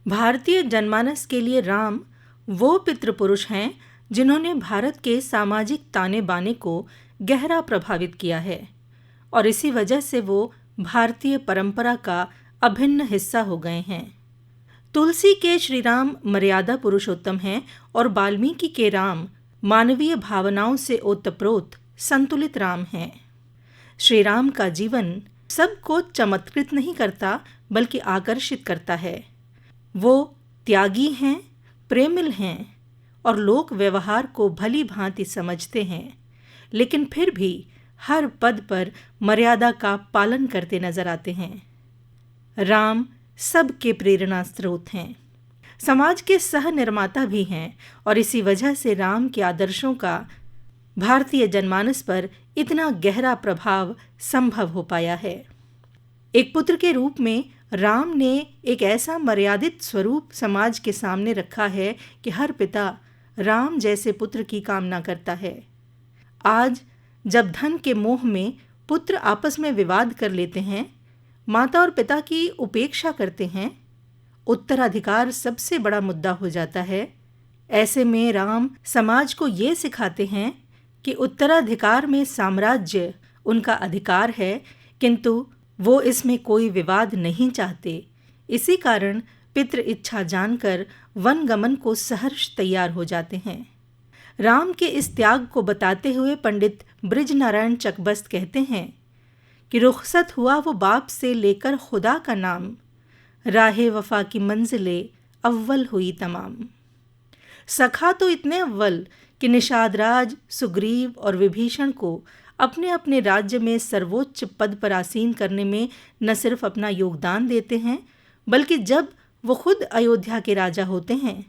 भारतीय जनमानस के लिए राम वो पितृपुरुष हैं जिन्होंने भारत के सामाजिक ताने बाने को गहरा प्रभावित किया है और इसी वजह से वो भारतीय परंपरा का अभिन्न हिस्सा हो गए हैं। तुलसी के श्री राम मर्यादा पुरुषोत्तम हैं और वाल्मीकि के राम मानवीय भावनाओं से ओतप्रोत संतुलित राम हैं। श्री राम का जीवन सबको चमत्कृत नहीं करता बल्कि आकर्षित करता है। वो त्यागी हैं, प्रेमिल हैं और लोक व्यवहार को भली भांति समझते हैं, लेकिन फिर भी हर पद पर मर्यादा का पालन करते नजर आते हैं। राम सबके प्रेरणा स्रोत हैं, समाज के सह निर्माता भी हैं और इसी वजह से राम के आदर्शों का भारतीय जनमानस पर इतना गहरा प्रभाव संभव हो पाया है। एक पुत्र के रूप में राम ने एक ऐसा मर्यादित स्वरूप समाज के सामने रखा है कि हर पिता राम जैसे पुत्र की कामना करता है। आज जब धन के मोह में पुत्र आपस में विवाद कर लेते हैं, माता और पिता की उपेक्षा करते हैं, उत्तराधिकार सबसे बड़ा मुद्दा हो जाता है। ऐसे में राम समाज को ये सिखाते हैं कि उत्तराधिकार में साम्राज्य उनका अधिकार है, किंतु वो इसमें कोई विवाद नहीं चाहते। इसी कारण पितृ इच्छा जानकर वन गमन को सहर्ष तैयार हो जाते हैं। राम के इस त्याग को बताते हुए पंडित बृजनारायण चकबस्त कहते हैं कि रुखसत हुआ वो बाप से लेकर खुदा का नाम, राहे वफा की मंजिले अव्वल हुई तमाम। सखा तो इतने अव्वल कि निषाद राज, सुग्रीव और विभीषण को अपने अपने राज्य में सर्वोच्च पद पर आसीन करने में न सिर्फ अपना योगदान देते हैं, बल्कि जब वो खुद अयोध्या के राजा होते हैं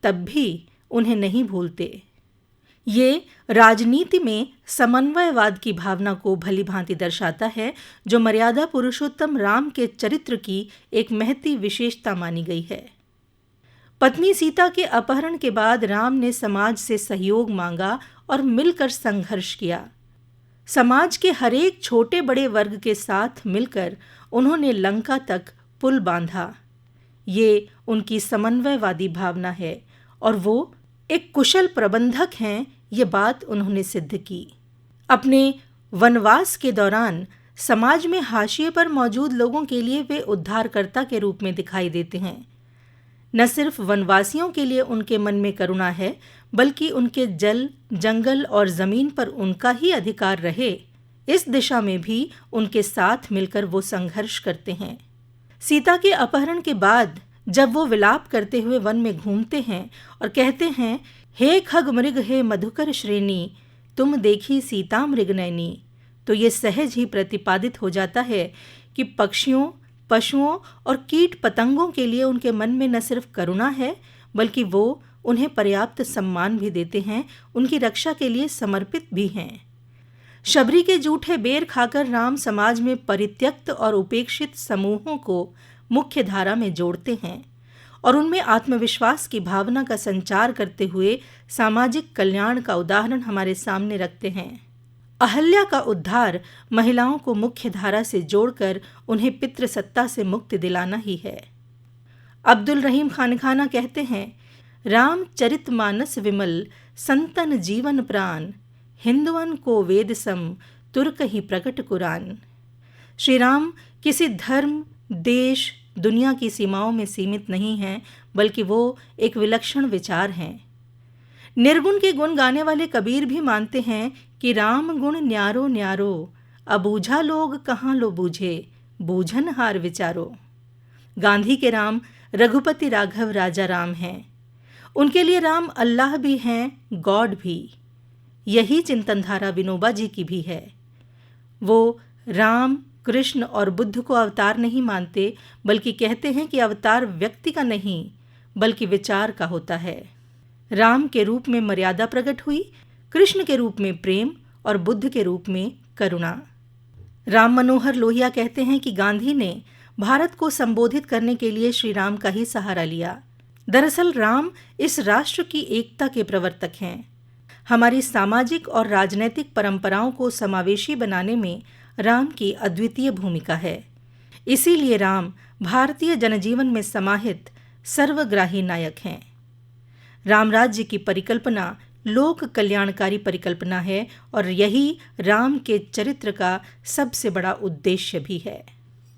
तब भी उन्हें नहीं भूलते। ये राजनीति में समन्वयवाद की भावना को भली भांति दर्शाता है, जो मर्यादा पुरुषोत्तम राम के चरित्र की एक महती विशेषता मानी गई है। पत्नी सीता के अपहरण के बाद राम ने समाज से सहयोग मांगा और मिलकर संघर्ष किया। समाज के हरेक छोटे बड़े वर्ग के साथ मिलकर उन्होंने लंका तक पुल बांधा। ये उनकी समन्वयवादी भावना है और वो एक कुशल प्रबंधक हैं, ये बात उन्होंने सिद्ध की। अपने वनवास के दौरान समाज में हाशिए पर मौजूद लोगों के लिए वे उद्धारकर्ता के रूप में दिखाई देते हैं। न सिर्फ वनवासियों के लिए उनके मन में करुणा है, बल्कि उनके जल, जंगल और जमीन पर उनका ही अधिकार रहे, इस दिशा में भी उनके साथ मिलकर वो संघर्ष करते हैं। सीता के अपहरण के बाद जब वो विलाप करते हुए वन में घूमते हैं और कहते हैं, हे खग मृग हे मधुकर श्रेणी, तुम देखी सीता मृगनयनी, तो ये सहज ही प्रतिपादित हो जाता है कि पक्षियों, पशुओं और कीट पतंगों के लिए उनके मन में न सिर्फ करुणा है, बल्कि वो उन्हें पर्याप्त सम्मान भी देते हैं, उनकी रक्षा के लिए समर्पित भी हैं। शबरी के जूठे बेर खाकर राम समाज में परित्यक्त और उपेक्षित समूहों को मुख्य धारा में जोड़ते हैं और उनमें आत्मविश्वास की भावना का संचार करते हुए सामाजिक कल्याण का उदाहरण हमारे सामने रखते हैं। अहल्या का उद्धार महिलाओं को मुख्य धारा से जोड़कर उन्हें पितृसत्ता से मुक्ति दिलाना ही है। अब्दुल रहीम खानखाना कहते हैं, राम चरित मानस विमल, संतन जीवन प्राण, हिंदुअन को वेद सम, तुर्क ही प्रकट कुरान। श्री राम किसी धर्म, देश, दुनिया की सीमाओं में सीमित नहीं हैं, बल्कि वो एक विलक्षण विचार हैं। निर्गुण के गुण गाने वाले कबीर भी मानते हैं कि राम गुण न्यारो न्यारो, अबूझा लोग कहाँ लो बूझे, बूझन हार विचारो। गांधी के राम रघुपति राघव राजा राम हैं। उनके लिए राम अल्लाह भी हैं, गॉड भी। यही चिंतनधारा विनोबा जी की भी है। वो राम, कृष्ण और बुद्ध को अवतार नहीं मानते, बल्कि कहते हैं कि अवतार व्यक्ति का नहीं बल्कि विचार का होता है। राम के रूप में मर्यादा प्रकट हुई, कृष्ण के रूप में प्रेम और बुद्ध के रूप में करुणा। राम मनोहर लोहिया कहते हैं कि गांधी ने भारत को संबोधित करने के लिए श्री राम का ही सहारा लिया। दरअसल राम इस राष्ट्र की एकता के प्रवर्तक हैं। हमारी सामाजिक और राजनैतिक परंपराओं को समावेशी बनाने में राम की अद्वितीय भूमिका है। इसीलिए राम भारतीय जनजीवन में समाहित सर्वग्राही नायक हैं। राम राज्य की परिकल्पना लोक कल्याणकारी परिकल्पना है और यही राम के चरित्र का सबसे बड़ा उद्देश्य भी है।